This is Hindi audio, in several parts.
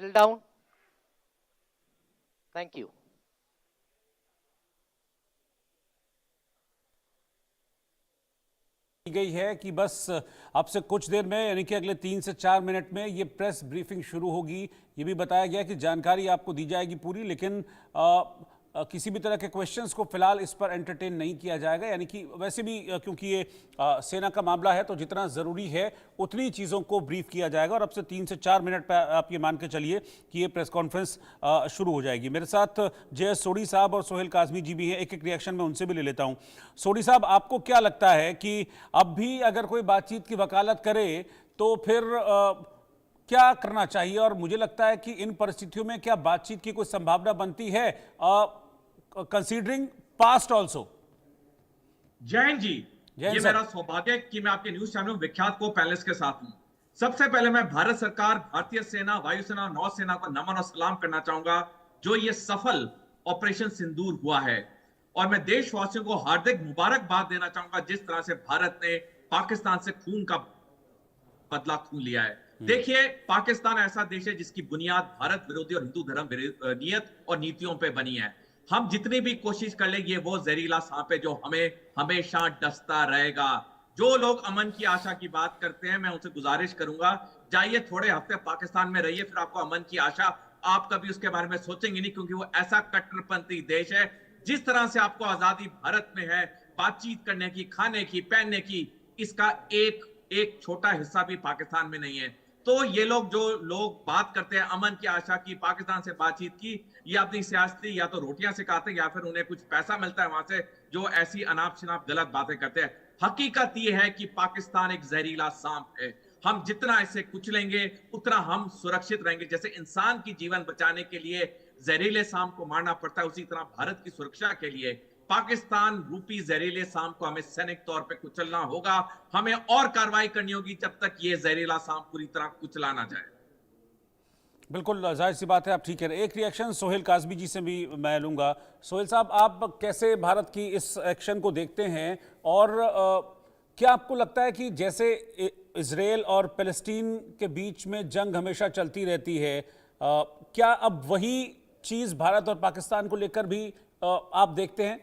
settle down. Thank you. गई है कि बस अब से कुछ देर में यानी कि अगले 3 से 4 मिनट में ये प्रेस ब्रीफिंग शुरू होगी। ये भी बताया गया कि जानकारी आपको दी जाएगी पूरी, लेकिन किसी भी तरह के क्वेश्चंस को फिलहाल इस पर एंटरटेन नहीं किया जाएगा। यानी कि वैसे भी क्योंकि ये सेना का मामला है तो जितना ज़रूरी है उतनी चीज़ों को ब्रीफ किया जाएगा और अब से 3 से 4 मिनट पर आप ये मान के चलिए कि ये प्रेस कॉन्फ्रेंस शुरू हो जाएगी। मेरे साथ जे सोढ़ी साहब और सोहेल काज़मी जी भी हैं, एक एक रिएक्शन में उनसे भी ले लेता हूँ। सोढ़ी साहब, आपको क्या लगता है कि अब भी अगर कोई बातचीत की वकालत करे तो फिर क्या करना चाहिए? और मुझे लगता है कि इन परिस्थितियों में क्या बातचीत की कोई संभावना बनती है considering past also? Jain ji, ये मेरा सौभाग्य है कि मैं आपके न्यूज चैनल विख्यात को पैनलिस्ट के साथ हूं। सबसे पहले मैं भारत सरकार, भारतीय सेना, वायुसेना, नौसेना को नमन और सलाम करना चाहूंगा जो ये सफल ऑपरेशन सिंदूर हुआ है। और मैं देशवासियों को हार्दिक मुबारकबाद देना चाहूंगा जिस तरह से भारत ने पाकिस्तान से खून का बदला खून लिया है। देखिए, पाकिस्तान ऐसा देश है जिसकी बुनियाद भारत विरोधी और हिंदू धर्म नियत और नीतियों पर बनी है। हम जितनी भी कोशिश कर लेंगे वो जहरीला सांप है जो हमें हमेशा डसता रहेगा। जो लोग अमन की आशा की बात करते हैं, मैं उनसे गुजारिश करूंगा, जाइए थोड़े हफ्ते पाकिस्तान में रहिए, फिर आपको अमन की आशा, आप कभी उसके बारे में सोचेंगे नहीं, क्योंकि वो ऐसा कट्टरपंथी देश है। जिस तरह से आपको आजादी भारत में है बातचीत करने की, खाने की, पहनने की, इसका एक छोटा हिस्सा भी पाकिस्तान में नहीं है। तो ये लोग जो लोग बात करते हैं अमन की आशा की, पाकिस्तान से बातचीत की, ये अपनी सियासती या तो रोटियां सिखाते हैं या फिर उन्हें कुछ पैसा मिलता है वहां से, जो ऐसी अनाप शनाप गलत बातें करते हैं। हकीकत ये है कि पाकिस्तान एक जहरीला सांप है। हम जितना इसे कुचलेंगे उतना हम सुरक्षित रहेंगे। जैसे इंसान की जीवन बचाने के लिए जहरीले सांप को मारना पड़ता है, उसी तरह भारत की सुरक्षा के लिए पाकिस्तान रूपी जहरीले सांप को हमें सैनिक तौर पे कुचलना होगा। हमें और कार्रवाई करनी होगी जब तक ये जहरीला सांप पूरी तरह कुचला ना जाए। बिल्कुल जाहिर सी बात है, आप ठीक कह रहे हैं। एक रिएक्शन सोहेल काज़मी जी से भी मैं लूंगा। सोहेल साहब, आप कैसे भारत की इस एक्शन को देखते हैं और क्या आपको लगता है कि जैसे इजराइल और फ़लस्तीन के बीच में जंग हमेशा चलती रहती है, क्या अब वही चीज़ भारत और पाकिस्तान को लेकर भी आप देखते हैं?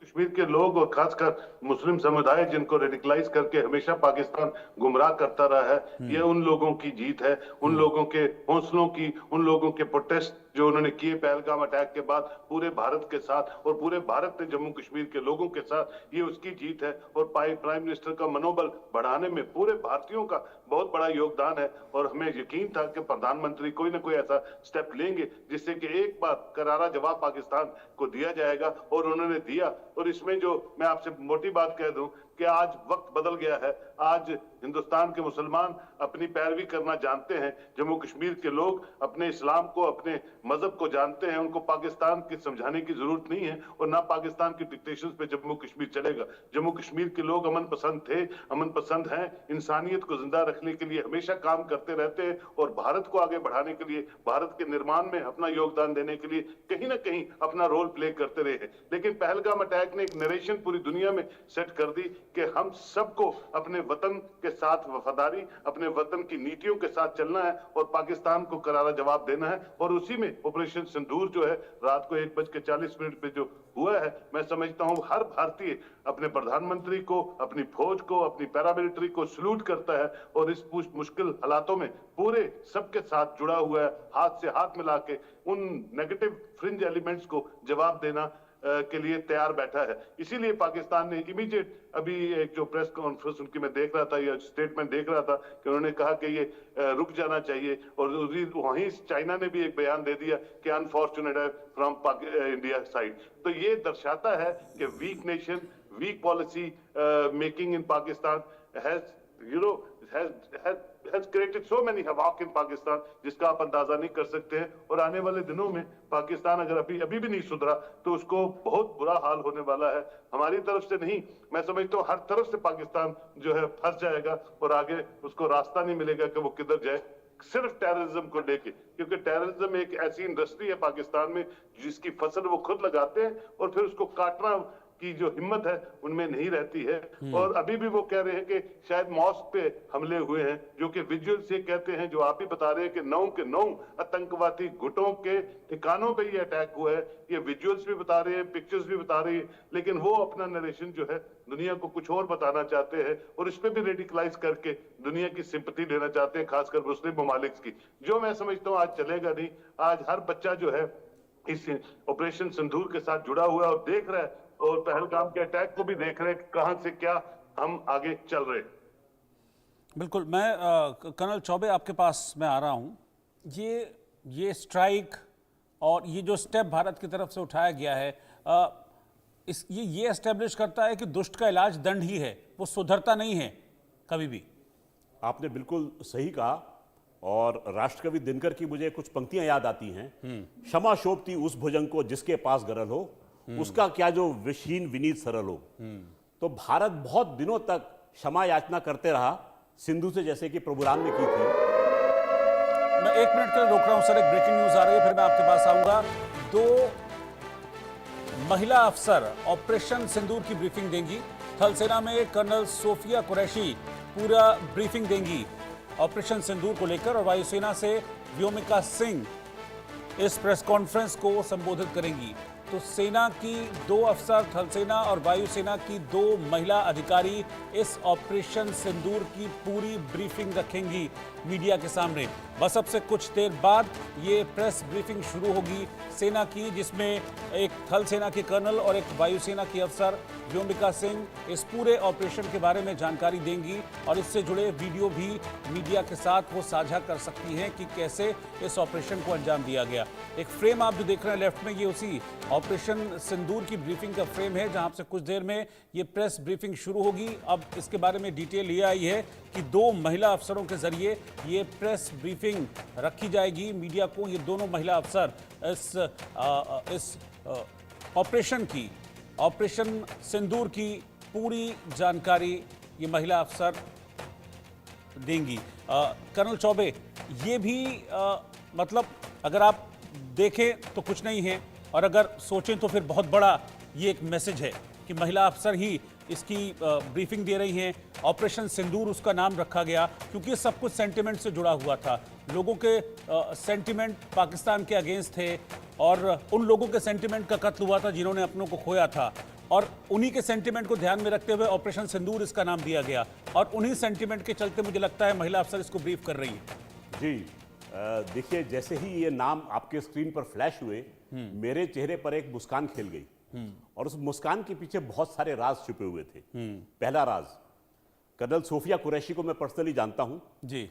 कश्मीर के लोग और खासकर मुस्लिम समुदाय जिनको रेडिकलाइज करके हमेशा पाकिस्तान गुमराह करता रहा है, ये उन लोगों की जीत है, उन लोगों के हौसलों की, उन लोगों के प्रोटेस्ट जो उन्होंने किए पहलगाम अटैक के बाद पूरे भारत के साथ, और पूरे भारत ने जम्मू कश्मीर के लोगों के साथ, ये उसकी जीत है। और प्राइम मिनिस्टर का मनोबल बढ़ाने में पूरे भारतीयों का बहुत बड़ा योगदान है। और हमें यकीन था कि प्रधानमंत्री कोई ना कोई ऐसा स्टेप लेंगे जिससे कि एक बार करारा जवाब पाकिस्तान को दिया जाएगा, और उन्होंने दिया। और इसमें जो मैं आपसे मोटी बात कह दूं कि आज वक्त बदल गया है। आज हिंदुस्तान के मुसलमान अपनी पैरवी करना जानते हैं, जम्मू कश्मीर के लोग अपने इस्लाम को, अपने मजहब को जानते हैं। उनको पाकिस्तान की समझाने की जरूरत नहीं है, और ना पाकिस्तान की डिक्टेशन पे जम्मू कश्मीर चलेगा। जम्मू कश्मीर के लोग अमन पसंद थे, अमन पसंद हैं, इंसानियत को जिंदा रखने के लिए हमेशा काम करते रहते हैं, और भारत को आगे बढ़ाने के लिए, भारत के निर्माण में अपना योगदान देने के लिए कहीं ना कहीं अपना रोल प्ले करते रहे हैं। लेकिन पहलगाम अटैक ने एक नरेशन पूरी दुनिया में सेट कर दी कि हम सबको अपने वतन के साथ वफादारी, अपने वतन की नीतियों के साथ चलना है, और पाकिस्तान को करारा जवाब देना है। और उसी में ऑपरेशन सिंदूर जो है रात को 1:40 पे जो हुआ है, मैं समझता हूं हर भारतीय अपने प्रधानमंत्री को, अपनी फौज को, अपनी पैरामिलिट्री को सल्यूट करता है, और इस मुश्किल हालातों में पूरे सबके साथ जुड़ा हुआ है, हाथ से हाथ मिला के उन नेगेटिव फ्रिंज एलिमेंट्स को जवाब देना के लिए तैयार बैठा है। इसीलिए पाकिस्तान ने इमीडिएट, अभी एक जो प्रेस कॉन्फ्रेंस उनकी मैं देख रहा था या स्टेटमेंट देख रहा था, कि उन्होंने कहा कि ये रुक जाना चाहिए। और वहीं चाइना ने भी एक बयान दे दिया कि अनफॉर्चुनेट है फ्रॉम इंडिया साइड। तो ये दर्शाता है कि weak nation, weak policy making in Pakistan has created so many havoc in Pakistan, जिसका आप अंदाजा नहीं कर सकते हैं। और आने वाले दिनों में पाकिस्तान अगर अभी भी नहीं सुधरा तो उसको बहुत बुरा हाल होने वाला है। हमारी तरफ से नहीं, मैं समझता हूँ हर तरफ से पाकिस्तान जो है फंस जाएगा, और आगे उसको रास्ता नहीं मिलेगा कि वो किधर जाए, सिर्फ टेररिज्म को लेके। क्योंकि टेररिज्म एक ऐसी इंडस्ट्री है पाकिस्तान में जिसकी फसल वो खुद लगाते हैं, और फिर उसको काटना की जो हिम्मत है उनमें नहीं रहती है। और अभी भी वो कह रहे हैं कि शायद मॉस्क पे हमले हुए हैं, जो कि विजुअल्स ये कहते हैं, जो आप ही बता रहे हैं कि 9 के 9 आतंकवादी गुटों के ठिकानों पे ये अटैक हुआ है। ये विजुअल्स भी बता रहे हैं, पिक्चर्स भी बता रही है, लेकिन वो अपना नरेशन जो है दुनिया को कुछ और बताना चाहते हैं और इस पे भी रेडिकलाइज करके दुनिया की सिंपैथी लेना चाहते हैं, खासकर मुस्लिम ममालिक की, जो मैं समझता हूँ आज चलेगा नहीं। आज हर बच्चा जो है इस ऑपरेशन सिंदूर के साथ जुड़ा हुआ है और देख रहा है, और पहलगाम के अटैक को भी देख रहे हैं, कहां से क्या हम आगे चल रहे हैं। बिल्कुल, मैं कर्नल चौबे आपके पास मैं आ रहा हूं। ये स्ट्राइक और ये जो स्टेप भारत की तरफ से उठाया गया है, ये एस्टेब्लिश करता है कि दुष्ट का इलाज दंड ही है, वो सुधरता नहीं है कभी भी। आपने बिल्कुल सही कहा, और राष्ट्रकवि दिनकर की मुझे कुछ पंक्तियां याद आती हैं। क्षमा शोभती उस भुजंग को जिसके पास गरल हो, उसका क्या जो विषहीन विनीत सरल हो। तो भारत बहुत दिनों तक क्षमा याचना करते रहा सिंधु से, जैसे कि प्रभु राम ने की थी। मैं 1 मिनट के लिए रोक रहा हूं सर, एक ब्रेकिंग न्यूज आ रही है, फिर मैं आपके पास आऊंगा। 2 महिला अफसर ऑपरेशन सिंदूर की ब्रीफिंग देंगी। थल सेना में कर्नल सोफिया कुरैशी पूरा ब्रीफिंग देंगी ऑपरेशन सिंदूर को लेकर, और वायुसेना से व्योमिका सिंह इस प्रेस कॉन्फ्रेंस को संबोधित करेंगी। तो सेना की 2 अफसर, थल सेना और वायुसेना की 2 महिला अधिकारी इस ऑपरेशन सिंदूर की पूरी ब्रीफिंग रखेंगी मीडिया के सामने। बस अब से कुछ देर बाद ये प्रेस ब्रीफिंग शुरू होगी सेना की, जिसमें एक थल सेना के कर्नल और एक वायुसेना की अफसर व्योमिका सिंह इस पूरे ऑपरेशन के बारे में जानकारी देंगी, और इससे जुड़े वीडियो भी मीडिया के साथ वो साझा कर सकती हैं कि कैसे इस ऑपरेशन को अंजाम दिया गया। एक फ्रेम आप जो देख रहे हैं लेफ्ट में, ये उसी ऑपरेशन सिंदूर की ब्रीफिंग का फ्रेम है, जहां से कुछ देर में ये प्रेस ब्रीफिंग शुरू होगी। अब इसके बारे में डिटेल ये आई है कि 2 महिला अफसरों के जरिए ये प्रेस ब्रीफिंग रखी जाएगी मीडिया को। ये दोनों महिला अफसर इस ऑपरेशन सिंदूर की पूरी जानकारी ये महिला अफसर देंगी। कर्नल चौबे, ये भी मतलब अगर आप देखें तो कुछ नहीं है, और अगर सोचें तो फिर बहुत बड़ा ये एक मैसेज है कि महिला अफसर ही इसकी ब्रीफिंग दे रही हैं। ऑपरेशन सिंदूर उसका नाम रखा गया क्योंकि ये सब कुछ सेंटिमेंट से जुड़ा हुआ था। लोगों के सेंटिमेंट पाकिस्तान के अगेंस्ट थे, और उन लोगों के सेंटिमेंट का कत्ल हुआ था जिन्होंने अपनों को खोया था, और उन्हीं के सेंटिमेंट को ध्यान में रखते हुए ऑपरेशन सिंदूर इसका नाम दिया गया, और उन्हीं सेंटिमेंट के चलते मुझे लगता है महिला अफसर इसको ब्रीफ कर रही है। जी, देखिए, जैसे ही ये नाम आपके स्क्रीन पर फ्लैश हुए, मेरे चेहरे पर एक मुस्कान खेल गई, और उस मुस्कान के पीछे बहुत सारे राज छुपे हुए थे। पहला राज, कर्नल सोफिया कुरैशी को मैं पर्सनली जानता हूं जी।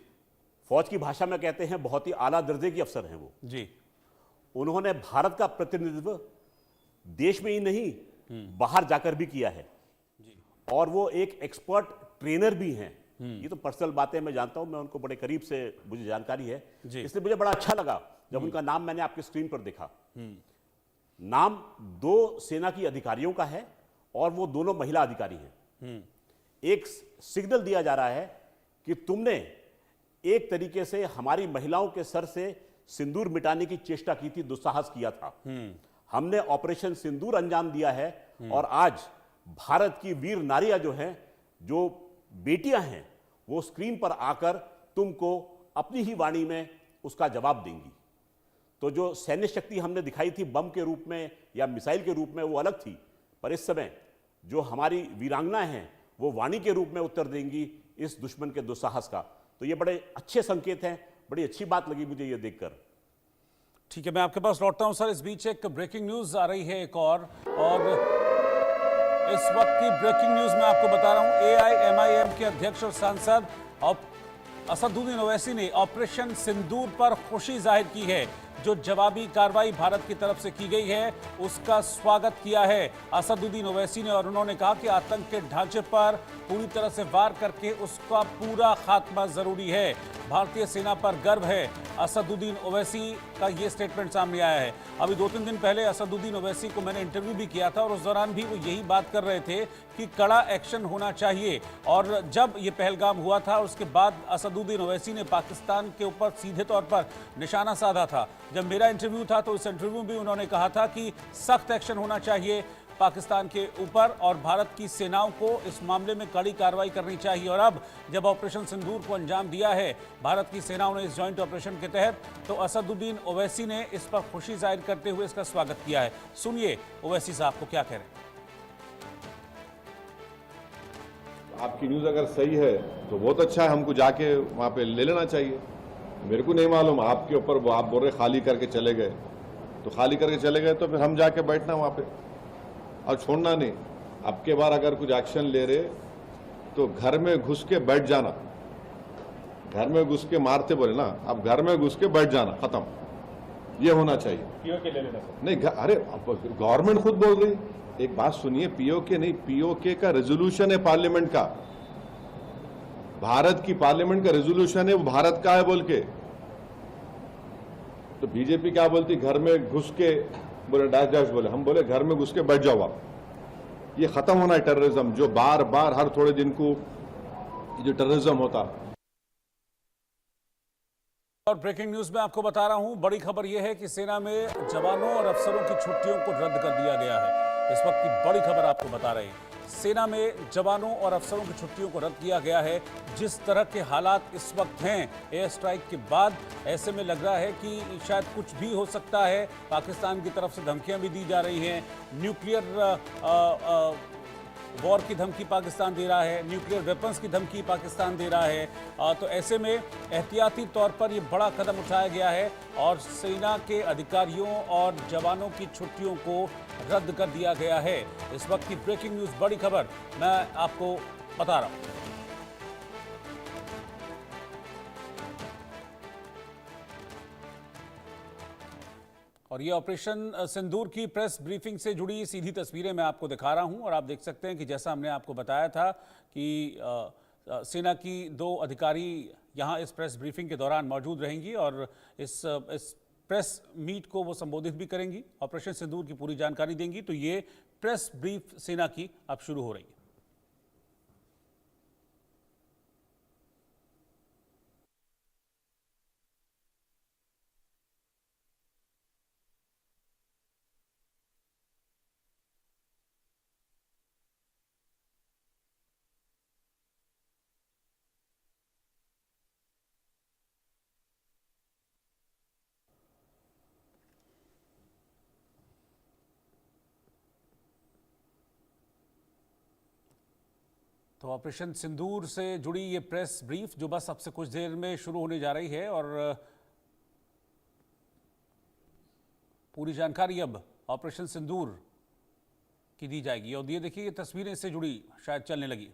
फौज की भाषा में कहते हैं बहुत ही आला दर्जे की अफसर हैं वो जी। उन्होंने भारत का प्रतिनिधित्व देश में ही नहीं बाहर जाकर भी किया है, और वो एक एक्सपर्ट ट्रेनर भी हैं। ये तो पर्सनल बातें मैं जानता हूं, मैं उनको बड़े करीब से मुझे जानकारी है, इसलिए मुझे बड़ा अच्छा लगा जब उनका नाम मैंने आपके स्क्रीन पर देखा। नाम 2 सेना की अधिकारियों का है, और वो दोनों महिला अधिकारी हैं। एक सिग्नल दिया जा रहा है कि तुमने एक तरीके से हमारी महिलाओं के सर से सिंदूर मिटाने की चेष्टा की थी, दुस्साहस किया था। हमने ऑपरेशन सिंदूर अंजाम दिया है, और आज भारत की वीर नारियां जो हैं, जो बेटियां हैं, वो स्क्रीन पर आकर तुमको अपनी ही वाणी में उसका जवाब देंगी। तो जो सैन्य शक्ति हमने दिखाई थी बम के रूप में या मिसाइल के रूप में, वो अलग थी, पर इस समय जो हमारी वीरांगनाएं हैं वो वाणी के रूप में उत्तर देंगी इस दुश्मन के दुस्साहस का। तो ये बड़े अच्छे संकेत हैं, बड़ी अच्छी बात लगी मुझे ये देखकर। ठीक है, मैं आपके पास लौटता हूं सर। इस बीच एक ब्रेकिंग न्यूज आ रही है एक और इस वक्त की ब्रेकिंग न्यूज मैं आपको बता रहा हूं। AIMIM के अध्यक्ष और सांसद असदुद्दीन ओवैसी ने ऑपरेशन सिंदूर पर खुशी जाहिर की है। जो जवाबी कार्रवाई भारत की तरफ से की गई है उसका स्वागत किया है असदुद्दीन ओवैसी ने, और उन्होंने कहा कि आतंक के ढांचे पर पूरी तरह से वार करके उसका पूरा खात्मा जरूरी है। भारतीय सेना पर गर्व है। असदुद्दीन ओवैसी का ये स्टेटमेंट सामने आया है। अभी 2-3 दिन पहले असदुद्दीन ओवैसी को मैंने इंटरव्यू भी किया था, और उस दौरान भी वो यही बात कर रहे थे कि कड़ा एक्शन होना चाहिए। और जब ये पहलगाम हुआ था उसके बाद असदुद्दीन ओवैसी ने पाकिस्तान के ऊपर सीधे तौर पर निशाना साधा था। जब मेरा इंटरव्यू था तो इस इंटरव्यू में भी उन्होंने कहा था कि सख्त एक्शन होना चाहिए, पाकिस्तान के ऊपर और भारत की सेनाओं को इस मामले में कड़ी कार्रवाई करनी चाहिए। और अब जब ऑपरेशन सिंदूर को अंजाम दिया है भारत की सेनाओं ने इस जॉइंट ऑपरेशन के तहत, तो असदुद्दीन ओवैसी ने इस पर खुशी जाहिर करते हुए इसका स्वागत किया है। सुनिए ओवैसी साहब को क्या कह रहे हैं। आपकी न्यूज़ अगर सही है तो बहुत अच्छा है, हमको जाके वहाँ पे ले लेना चाहिए। मेरे को नहीं मालूम आपके ऊपर, वो आप बोल रहे खाली करके चले गए, तो खाली करके चले गए तो फिर हम जाके बैठना वहाँ पे और छोड़ना नहीं। अब के बार अगर कुछ एक्शन ले रहे तो घर में घुस के बैठ जाना, घर में घुस के मारते बोले ना, अब घर में घुस के बैठ जाना, खत्म, ये होना चाहिए। पीओके ले लेना नहीं, अरे गवर्नमेंट खुद बोल रही, एक बात सुनिए, पीओके नहीं, पीओके का रेजोल्यूशन है पार्लियामेंट का, भारत की पार्लियामेंट का रेजोल्यूशन है, वो भारत का है बोल के। तो बीजेपी क्या बोलती, घर में घुस के बोले डैश डैश बोले, हम बोले घर में घुस के बैठ जाओ आप। ये खत्म होना है टेररिज्म, जो बार बार हर थोड़े दिन को जो टेररिज्म होता। और ब्रेकिंग न्यूज में आपको बता रहा हूं, बड़ी खबर यह है कि सेना में जवानों और अफसरों की छुट्टियों को रद्द कर दिया गया है। इस वक्त की बड़ी खबर आपको बता रहे हैं, सेना में जवानों और अफसरों की छुट्टियों को रद्द किया गया है। जिस तरह के हालात इस वक्त हैं एयर स्ट्राइक के बाद, ऐसे में लग रहा है कि शायद कुछ भी हो सकता है। पाकिस्तान की तरफ से धमकियां भी दी जा रही हैं, न्यूक्लियर वॉर की धमकी पाकिस्तान दे रहा है, न्यूक्लियर वेपन्स की धमकी पाकिस्तान दे रहा है। तो ऐसे में एहतियाती तौर पर ये बड़ा कदम उठाया गया है और सेना के अधिकारियों और जवानों की छुट्टियों को रद्द कर दिया गया है। इस वक्त की ब्रेकिंग न्यूज़, बड़ी खबर मैं आपको बता रहा हूँ। और ये ऑपरेशन सिंदूर की प्रेस ब्रीफिंग से जुड़ी सीधी तस्वीरें मैं आपको दिखा रहा हूं और आप देख सकते हैं कि जैसा हमने आपको बताया था कि सेना की 2 अधिकारी यहां इस प्रेस ब्रीफिंग के दौरान मौजूद रहेंगी और इस प्रेस मीट को वो संबोधित भी करेंगी, ऑपरेशन सिंदूर की पूरी जानकारी देंगी। तो ये प्रेस ब्रीफ सेना की अब शुरू हो रही है। तो ऑपरेशन सिंदूर से जुड़ी ये प्रेस ब्रीफ जो बस अब से कुछ देर में शुरू होने जा रही है और पूरी जानकारी अब ऑपरेशन सिंदूर की दी जाएगी। और ये देखिए, ये तस्वीरें इससे जुड़ी शायद चलने लगी।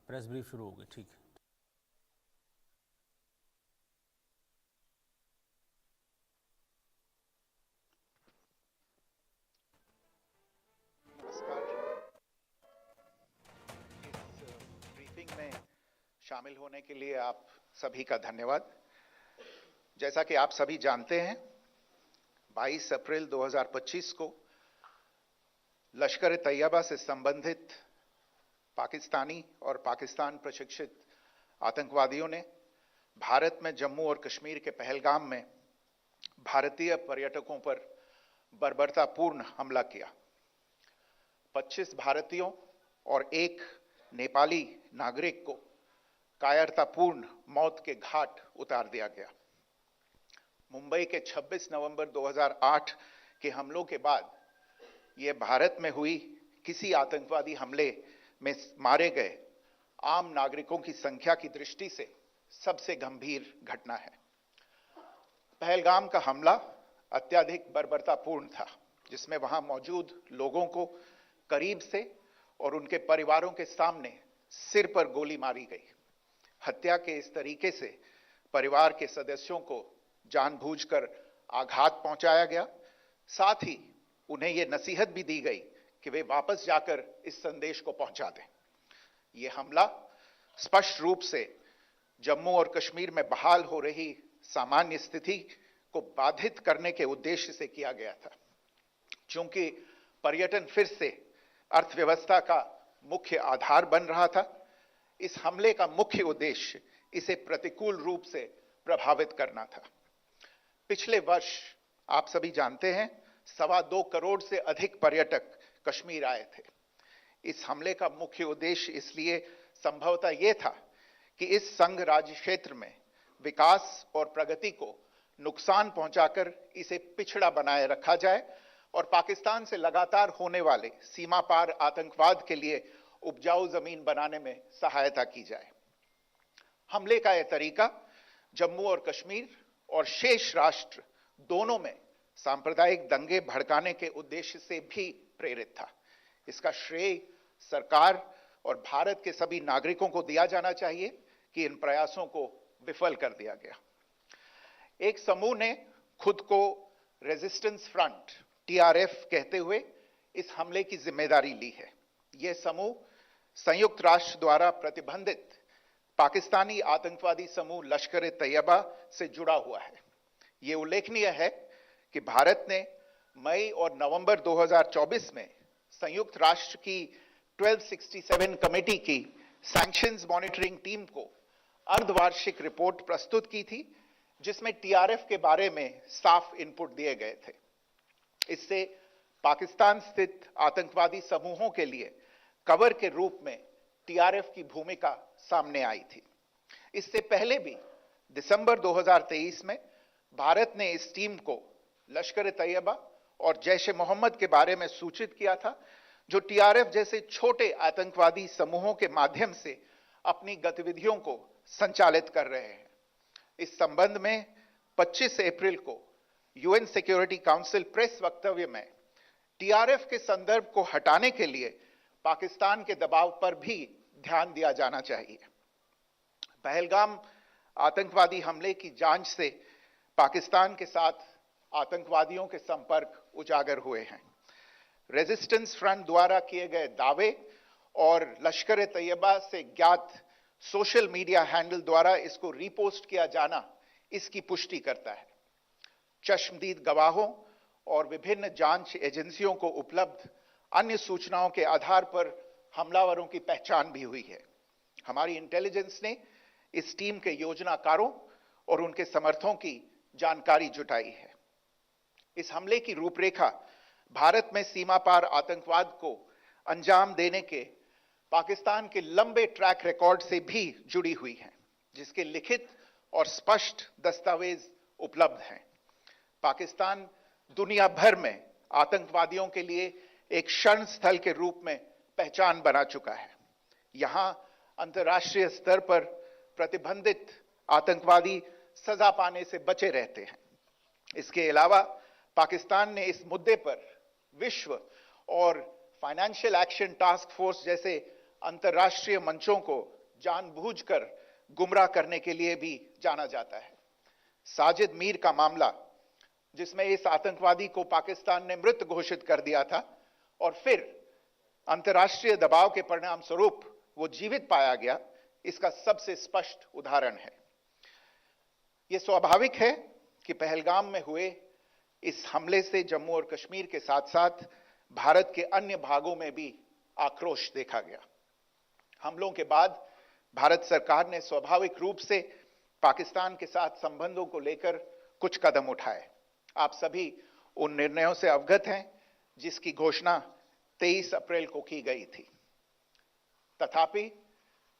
प्रेस ब्रीफ शुरू हो गई, ठीक है। नमस्कार। इस ब्रीफिंग में शामिल होने के लिए आप सभी का धन्यवाद। जैसा कि आप सभी जानते हैं, 22 अप्रैल 2025 को लश्कर तैयबा से संबंधित पाकिस्तानी और पाकिस्तान प्रशिक्षित आतंकवादियों ने भारत में जम्मू और कश्मीर के पहलगाम में भारतीय पर्यटकों पर बर्बरतापूर्ण हमला किया। 25 भारतीयों और एक नेपाली नागरिक को कायरतापूर्ण मौत के घाट उतार दिया गया। मुंबई के 26 नवंबर 2008 के हमलों के बाद यह भारत में हुई किसी आतंकवादी हमले में मारे गए आम नागरिकों की संख्या की दृष्टि से सबसे गंभीर घटना है। पहलगाम का हमला अत्यधिक बर्बरतापूर्ण था, जिसमें वहां मौजूद लोगों को करीब से और उनके परिवारों के सामने सिर पर गोली मारी गई। हत्या के इस तरीके से परिवार के सदस्यों को जानबूझकर आघात पहुंचाया गया। साथ ही उन्हें यह नसीहत भी दी गई कि वे वापस जाकर इस संदेश को पहुंचा दें। यह हमला स्पष्ट रूप से जम्मू और कश्मीर में बहाल हो रही सामान्य स्थिति को बाधित करने के उद्देश्य से किया गया था। चूंकि पर्यटन फिर से अर्थव्यवस्था का मुख्य आधार बन रहा था, इस हमले का मुख्य उद्देश्य इसे प्रतिकूल रूप से प्रभावित करना था। पिछले वर्ष आप सभी जानते हैं 2.25 करोड़ से अधिक पर्यटक कश्मीर आए थे। इस हमले का मुख्य उद्देश्य इसलिए संभवतः यह था कि इस संघ राज्य क्षेत्र में विकास और प्रगति को नुकसान पहुंचाकर इसे पिछड़ा बनाए रखा जाए और पाकिस्तान से लगातार होने वाले सीमा पार आतंकवाद के लिए उपजाऊ जमीन बनाने में सहायता की जाए। हमले का यह तरीका जम्मू और कश्मीर और शेष राष्ट्र दोनों में सांप्रदायिक दंगे भड़काने के उद्देश्य से भी प्रेरित था। इसका श्रेय सरकार और भारत के सभी नागरिकों को दिया जाना चाहिए कि इन प्रयासों को विफल कर दिया गया। एक समूह ने खुद को रेजिस्टेंस फ्रंट टीआरएफ कहते हुए इस हमले की जिम्मेदारी ली है। यह समूह संयुक्त राष्ट्र द्वारा प्रतिबंधित पाकिस्तानी आतंकवादी समूह लश्कर तैयबा से जुड़ा हुआ है। यह उल्लेखनीय है कि भारत ने मई और नवंबर 2024 में संयुक्त राष्ट्र की 1267 कमेटी की सैंक्शंस मॉनिटरिंग टीम को अर्धवार्षिक रिपोर्ट प्रस्तुत की थी, जिसमें टीआरएफ के बारे में साफ इनपुट दिए गए थे। इससे पाकिस्तान स्थित आतंकवादी समूहों के लिए कवर के रूप में टीआरएफ की भूमिका सामने आई थी। इससे पहले भी दिसंबर 2023 में भारत ने इस टीम को लश्कर तैयबा और जैश-ए मोहम्मद के बारे में सूचित किया था, जो टीआरएफ जैसे छोटे आतंकवादी समूहों के माध्यम से अपनी गतिविधियों को संचालित कर रहे हैं। इस संबंध में 25 अप्रैल को यूएन सिक्योरिटी काउंसिल प्रेस वक्तव्य में टीआरएफ के संदर्भ को हटाने के लिए पाकिस्तान के दबाव पर भी ध्यान दिया जाना चाहिए। पहलगाम आतंकवादी हमले की जांच से पाकिस्तान के साथ आतंकवादियों के संपर्क उजागर हुए हैं। रेजिस्टेंस फ्रंट द्वारा किए गए दावे और लश्कर तैयबा से ज्ञात सोशल मीडिया हैंडल द्वारा इसको रीपोस्ट किया जाना इसकी पुष्टि करता है। चश्मदीद गवाहों और विभिन्न जांच एजेंसियों को उपलब्ध अन्य सूचनाओं के आधार पर हमलावरों की पहचान भी हुई है। हमारी इंटेलिजेंस ने इस टीम के योजनाकारों और उनके समर्थकों की जानकारी जुटाई है। इस हमले की रूपरेखा भारत में सीमा पार आतंकवाद को अंजाम देने के पाकिस्तान के लंबे ट्रैक रिकॉर्ड से भी जुड़ी हुई है, जिसके लिखित और स्पष्ट दस्तावेज उपलब्ध हैं। पाकिस्तान दुनिया भर में आतंकवादियों के लिए एक शरण स्थल के रूप में पहचान बना चुका है। यहां अंतर्राष्ट्रीय स्तर पर प्रतिबंधित आतंकवादी सजा पाने से बचे रहते हैं। इसके अलावा पाकिस्तान ने इस मुद्दे पर विश्व और फाइनेंशियल एक्शन टास्क फोर्स जैसे अंतर्राष्ट्रीय मंचों को जानबूझकर गुमराह करने के लिए भी जाना जाता है। साजिद मीर का मामला, जिसमें इस आतंकवादी को पाकिस्तान ने मृत घोषित कर दिया था और फिर अंतर्राष्ट्रीय दबाव के परिणाम स्वरूप वो जीवित पाया गया, इसका सबसे स्पष्ट उदाहरण है। यह स्वाभाविक है कि पहलगाम में हुए इस हमले से जम्मू और कश्मीर के साथ साथ भारत के अन्य भागों में भी आक्रोश देखा गया। हमलों के बाद भारत सरकार ने स्वाभाविक रूप से पाकिस्तान के साथ संबंधों को लेकर कुछ कदम उठाए। आप सभी उन निर्णयों से अवगत हैं जिसकी घोषणा 23 अप्रैल को की गई थी। तथापि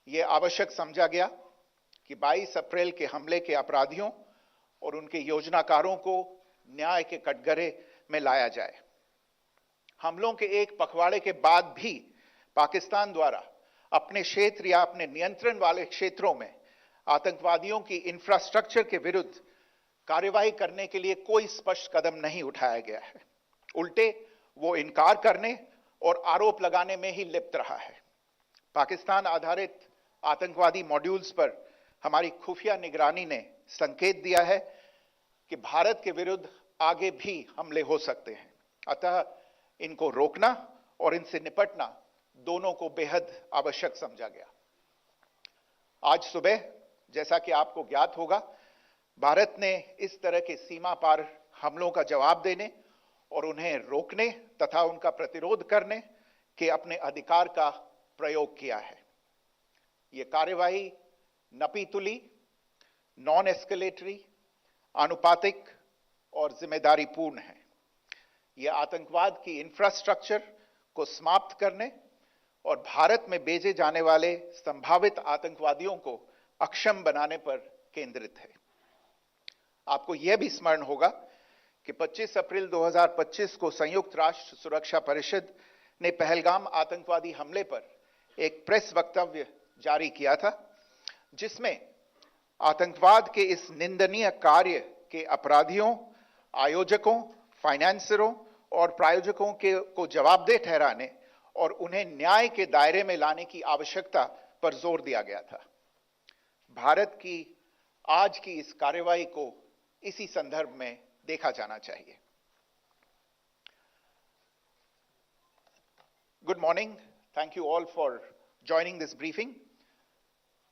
यह आवश्यक समझा गया कि 22 अप्रैल के हमले के अपराधियों और उनके योजनाकारों को न्याय के कटघरे में लाया जाए। हमलों के एक पखवाड़े के बाद भी पाकिस्तान द्वारा अपने क्षेत्र या अपने नियंत्रण वाले क्षेत्रों में आतंकवादियों की इंफ्रास्ट्रक्चर के विरुद्ध कार्रवाई करने के लिए कोई स्पष्ट कदम नहीं उठाया गया है। उल्टे वो इनकार करने और आरोप लगाने में ही लिप्त रहा है। पाकिस्तान आधारित आतंकवादी मॉड्यूल्स पर हमारी खुफिया निगरानी ने संकेत दिया है कि भारत के विरुद्ध आगे भी हमले हो सकते हैं। अतः इनको रोकना और इनसे निपटना दोनों को बेहद आवश्यक समझा गया। आज सुबह, जैसा कि आपको ज्ञात होगा, भारत ने इस तरह के सीमा पार हमलों का जवाब देने और उन्हें रोकने तथा उनका प्रतिरोध करने के अपने अधिकार का प्रयोग किया है। यह कार्यवाही नपीतुली, नॉन एस्केलेटरी, आनुपातिक और जिम्मेदारीपूर्ण है। यह आतंकवाद की इंफ्रास्ट्रक्चर को समाप्त करने और भारत में भेजे जाने वाले संभावित आतंकवादियों को अक्षम बनाने पर केंद्रित है। आपको यह भी स्मरण होगा कि 25 अप्रैल 2025 को संयुक्त राष्ट्र सुरक्षा परिषद ने पहलगाम आतंकवादी हमले पर एक प्रेस वक्तव्य जारी किया था, जिसमें आतंकवाद के इस निंदनीय कार्य के अपराधियों, आयोजकों, फाइनेंसरों और प्रायोजकों को जवाबदेह ठहराने और उन्हें न्याय के दायरे में लाने की आवश्यकता पर जोर दिया गया था। भारत की आज की इस कार्रवाई को इसी संदर्भ में देखा जाना चाहिए। Good morning. Thank you all for joining this briefing.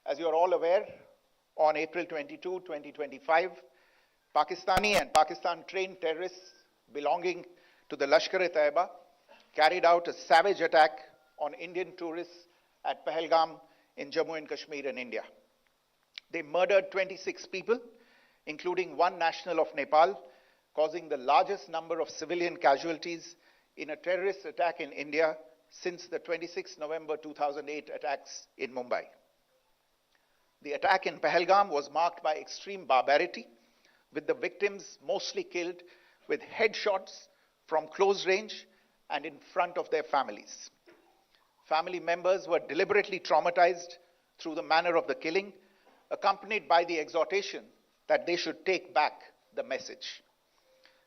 As you are all aware, on April 22, 2025, Pakistani and Pakistan-trained terrorists belonging to the Lashkar-e-Taiba carried out a savage attack on Indian tourists at Pahalgam in Jammu and Kashmir in India. They murdered 26 people, including one national of Nepal, causing the largest number of civilian casualties in a terrorist attack in India since the 26 November 2008 attacks in Mumbai. The attack in Pahalgam was marked by extreme barbarity, with the victims mostly killed with headshots from close range and in front of their families. Family members were deliberately traumatized through the manner of the killing, accompanied by the exhortation that they should take back the message.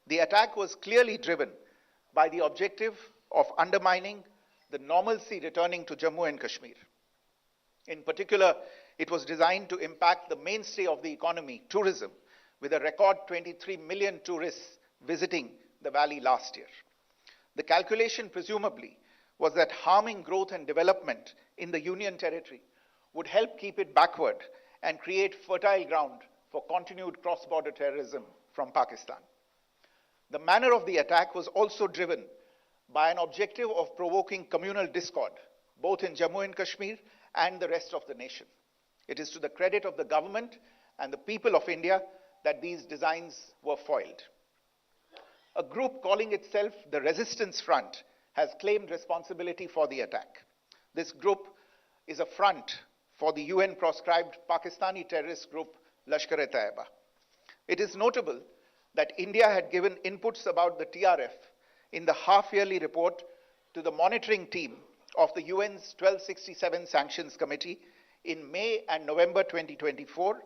The attack was clearly driven by the objective of undermining the normalcy returning to Jammu and Kashmir. In particular, it was designed to impact the mainstay of the economy, tourism, with a record 23 million tourists visiting the valley last year. The calculation, presumably, was that harming growth and development in the Union Territory would help keep it backward and create fertile ground for continued cross-border terrorism from Pakistan. The manner of the attack was also driven by an objective of provoking communal discord, both in Jammu and Kashmir and the rest of the nation. It is to the credit of the government and the people of India that these designs were foiled. A group calling itself the Resistance Front has claimed responsibility for the attack. This group is a front for the UN-proscribed Pakistani terrorist group Lashkar-e-Taiba. It is notable that India had given inputs about the TRF in the half-yearly report to the monitoring team of the UN's 1267 Sanctions Committee in May and November 2024,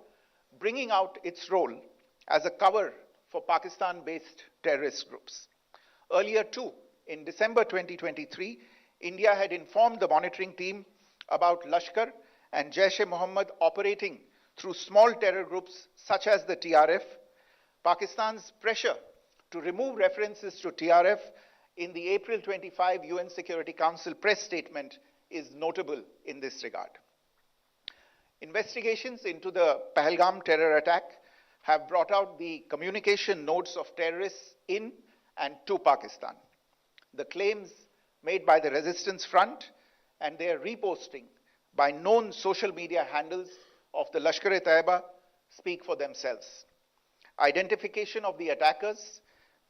bringing out its role as a cover for Pakistan-based terrorist groups. Earlier too, in December 2023, India had informed the monitoring team about Lashkar and Jaish-e-Mohammed operating through small terror groups such as the TRF. Pakistan's pressure to remove references to TRF in the April 25 UN Security Council press statement is notable in this regard. Investigations into the Pahalgam terror attack have brought out the communication notes of terrorists in and to Pakistan, the claims made by the Resistance Front and their reposting by known social media handles of the Lashkar-e-Taiba speak for themselves. Identification of the attackers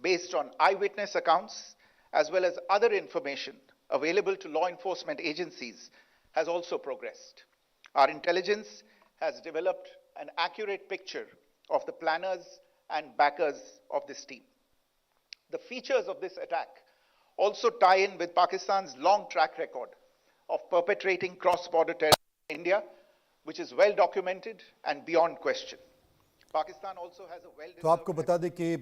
based on eyewitness accounts as well as other information available to law enforcement agencies has also progressed. Our intelligence has developed an accurate picture of the planners and backers of this team. The features of this attack also tie in with Pakistan's long track record of perpetrating cross-border terror in India, which is well documented and beyond question. Pakistan also has a well-deserved... तो आपको बता दें कि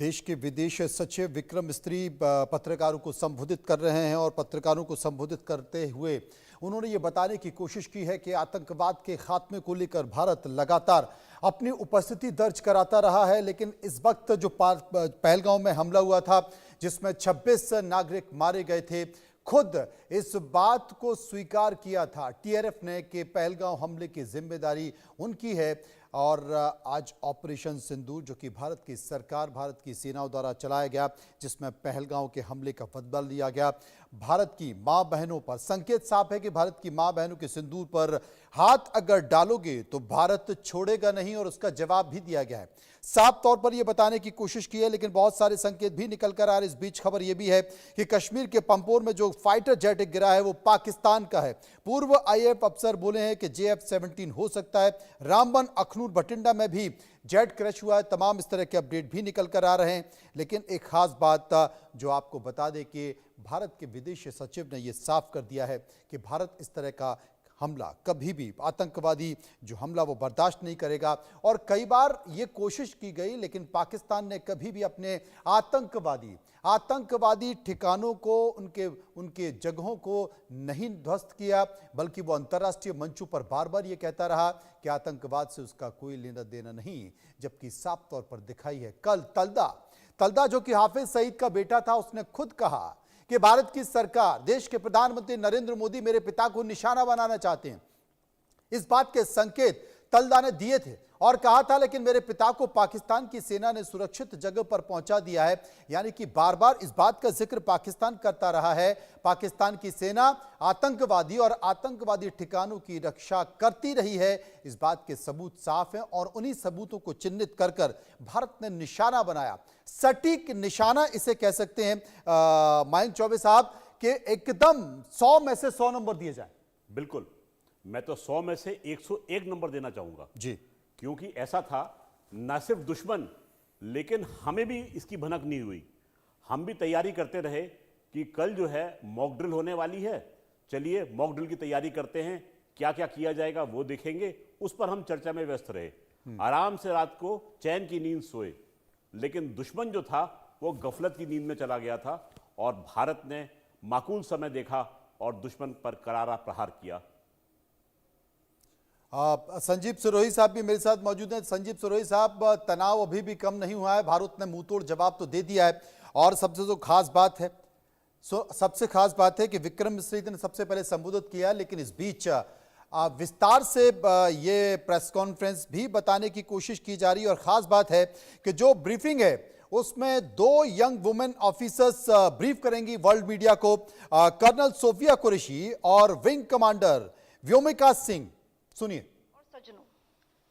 देश के विदेश सचिव विक्रम मिस्री पत्रकारों को संबोधित कर रहे हैं और पत्रकारों को संबोधित करते हुए उन्होंने ये बताने की कोशिश की है कि आतंकवाद के खात्मे को लेकर भारत लगातार अपनी उपस्थिति दर्ज कराता रहा है, लेकिन इस वक्त जो पहलगांव में हमला हुआ था जिसमें 26 नागरिक मारे गए थे, खुद इस बात को स्वीकार किया था टीआरएफ ने कि पहलगांव हमले की जिम्मेदारी उनकी है। और आज ऑपरेशन सिंदूर जो कि भारत की सरकार, भारत की सेनाओं द्वारा चलाया गया, जिसमें पहलगांव के हमले का बदला लिया गया, भारत की मां बहनों पर संकेत साफ है कि भारत की मां बहनों के सिंदूर पर हाथ अगर डालोगे तो भारत छोड़ेगा नहीं, और उसका जवाब भी दिया गया है। साफ तौर पर यह बताने की कोशिश की है, लेकिन बहुत सारे संकेत भी निकल कर आ रहे। इस बीच खबर यह भी है कि कश्मीर के पंपोर में जो फाइटर जेट गिरा है वो पाकिस्तान का है। पूर्व आईएएफ अफसर बोले हैं कि JF-17 हो सकता है। रामबन अखनूर बठिंडा में भी जेट क्रैश हुआ है। तमाम इस तरह के अपडेट भी निकल कर आ रहे हैं, लेकिन एक खास बात जो आपको बता दें कि भारत के विदेश सचिव ने यह साफ कर दिया है कि भारत इस तरह का हमला कभी भी, आतंकवादी जो हमला वो बर्दाश्त नहीं करेगा। और कई बार ये कोशिश की गई, लेकिन पाकिस्तान ने कभी भी अपने आतंकवादी ठिकानों को, उनके जगहों को नहीं ध्वस्त किया, बल्कि वो अंतर्राष्ट्रीय मंचों पर बार बार ये कहता रहा कि आतंकवाद से उसका कोई लेना देना नहीं। जबकि साफ तौर पर दिखाई है कल तलदा जो कि हाफिज सईद का बेटा था, उसने खुद कहा कि भारत की सरकार, देश के प्रधानमंत्री नरेंद्र मोदी मेरे पिता को निशाना बनाना चाहते हैं। इस बात के संकेत तलदा ने दिए थे और कहा था, लेकिन मेरे पिता को पाकिस्तान की सेना ने सुरक्षित जगह पर पहुंचा दिया है। यानी कि बार बार इस बात का जिक्र पाकिस्तान करता रहा है। पाकिस्तान की सेना आतंकवादी और आतंकवादी ठिकानों की रक्षा करती रही है। इस बात के सबूत साफ हैं और उन्हीं सबूतों को चिन्हित कर भारत ने निशाना बनाया। सटीक निशाना इसे कह सकते हैं मयंक चौबे साहब के एकदम 100 में से 100 नंबर दिए जाए। बिल्कुल, मैं तो 100 में से 101 नंबर देना चाहूंगा जी, क्योंकि ऐसा था न सिर्फ दुश्मन, लेकिन हमें भी इसकी भनक नहीं हुई। हम भी तैयारी करते रहे कि कल जो है मॉक ड्रिल होने वाली है, चलिए मॉक ड्रिल की तैयारी करते हैं, क्या क्या किया जाएगा वो देखेंगे। उस पर हम चर्चा में व्यस्त रहे, आराम से रात को चैन की नींद सोए। लेकिन दुश्मन जो था वो गफलत की नींद में चला गया था और भारत ने माकूल समय देखा और दुश्मन पर करारा प्रहार किया। संजीव सिरोही साहब भी मेरे साथ मौजूद हैं। संजीव सिरोही साहब, तनाव अभी भी कम नहीं हुआ है, भारत ने मुंहतोड़ जवाब तो दे दिया है। और सबसे जो खास बात है, सबसे खास बात है कि विक्रम मिस्री ने सबसे पहले संबोधित किया, लेकिन इस बीच विस्तार से ये प्रेस कॉन्फ्रेंस भी बताने की कोशिश की जा रही है। और खास बात है कि जो ब्रीफिंग है उसमें 2 यंग वुमेन ऑफिसर्स ब्रीफ करेंगी वर्ल्ड मीडिया को, कर्नल सोफिया कुरैशी और विंग कमांडर व्योमिका सिंह। सुनिए। और सज्जनों,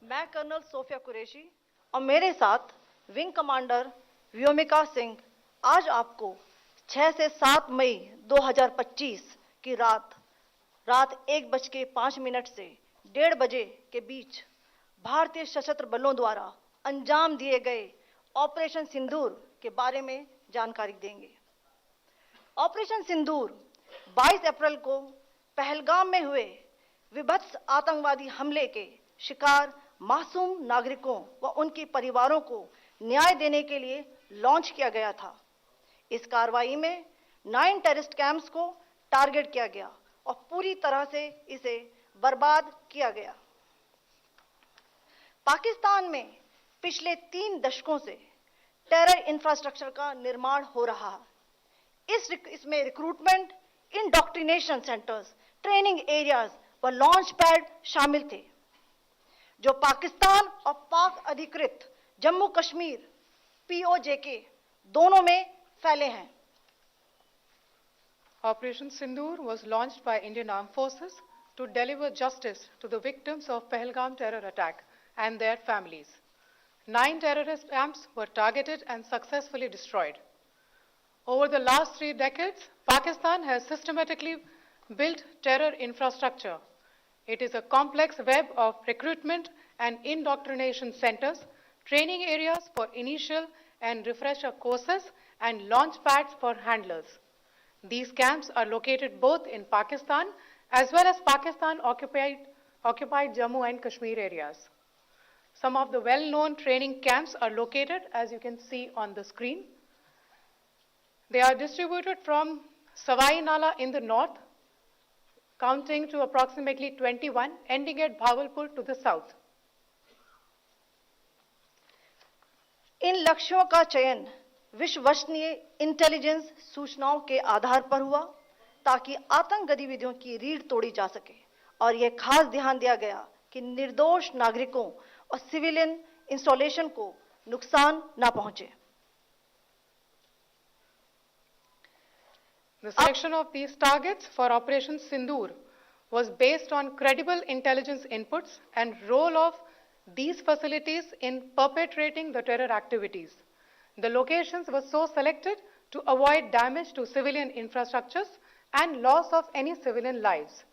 मैं कर्नल सोफिया कुरैशी और मेरे साथ विंग कमांडर व्योमिका सिंह आज आपको 6 से 7 मई 2025 की रात 1:05 से 1:30 बजे के बीच भारतीय सशस्त्र बलों द्वारा अंजाम दिए गए ऑपरेशन सिंदूर के बारे में जानकारी देंगे। ऑपरेशन सिंदूर 22 अप्रैल को पहलगाम में हुए विभत्स आतंकवादी हमले के शिकार मासूम नागरिकों व उनके परिवारों को न्याय देने के लिए लॉन्च किया गया था। इस कार्रवाई में 9 टेररिस्ट कैंप्स को टारगेट किया गया और पूरी तरह से इसे बर्बाद किया गया। पाकिस्तान में पिछले 3 दशकों से टेरर इंफ्रास्ट्रक्चर का निर्माण हो रहा है। इसमें recruitment, indoctrination centres, training areas launch pad शामिल थे, जो पाकिस्तान और पाक अधिकृत जम्मू कश्मीर, POJK दोनों में फैले हैं। Operation Sindoor was launched by Indian Armed Forces to deliver justice to the victims of Pahalgam terror attack and their families. 9 terrorist camps were targeted and successfully destroyed. Over the last 3 decades, Pakistan has systematically built terror infrastructure. It is a complex web of recruitment and indoctrination centers, training areas for initial and refresher courses, and launch pads for handlers. These camps are located both in Pakistan as well as Pakistan-occupied Jammu and Kashmir areas. Some of the well-known training camps are located, as you can see on the screen. They are distributed from Savai Nala in the north, counting to approximately 21, ending at Bhavalpur to the south. इन लक्ष्यों का चयन विश्वसनीय इंटेलिजेंस सूचनाओं के आधार पर हुआ ताकि आतंक गतिविधियों की रीढ़ तोड़ी जा सके और यह खास ध्यान दिया गया कि निर्दोष नागरिकों और सिविलियन इंस्टॉलेशन को नुकसान न पहुंचे। The selection of these targets for Operation Sindoor was based on credible intelligence inputs and role of these facilities in perpetrating the terror activities. The locations were so selected to avoid damage to civilian infrastructures and loss of any civilian lives.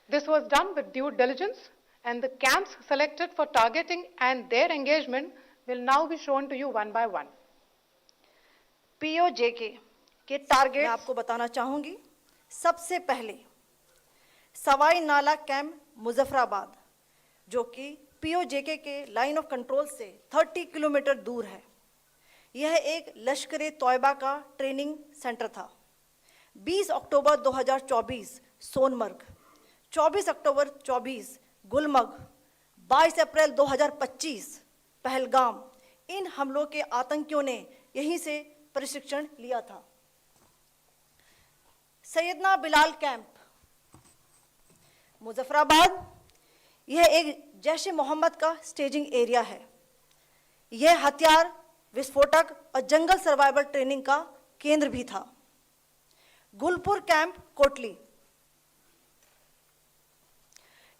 This was done with due diligence, and the camps selected for targeting and their engagement will now be shown to you one by one. POJK के टारगेट मैं आपको बताना चाहूंगी। सबसे पहले सवाई नाला कैंप मुजफ्फराबाद, जो कि POJK के लाइन ऑफ कंट्रोल से 30 किलोमीटर दूर है। यह एक लश्कर तौयबा का ट्रेनिंग सेंटर था। 20 अक्टूबर 2024 सोनमर्ग, 24 अक्टूबर 24 गुलमर्ग, 22 अप्रैल 2025 पहलगाम, इन हमलों के आतंकियों ने यहीं से प्रशिक्षण लिया था। सैयदना बिलाल कैंप मुजफ्फराबाद, यह एक जैश ए मोहम्मद का स्टेजिंग एरिया है। यह हथियार, विस्फोटक और जंगल सर्वाइवल ट्रेनिंग का केंद्र भी था। गुलपुर कैंप कोटली,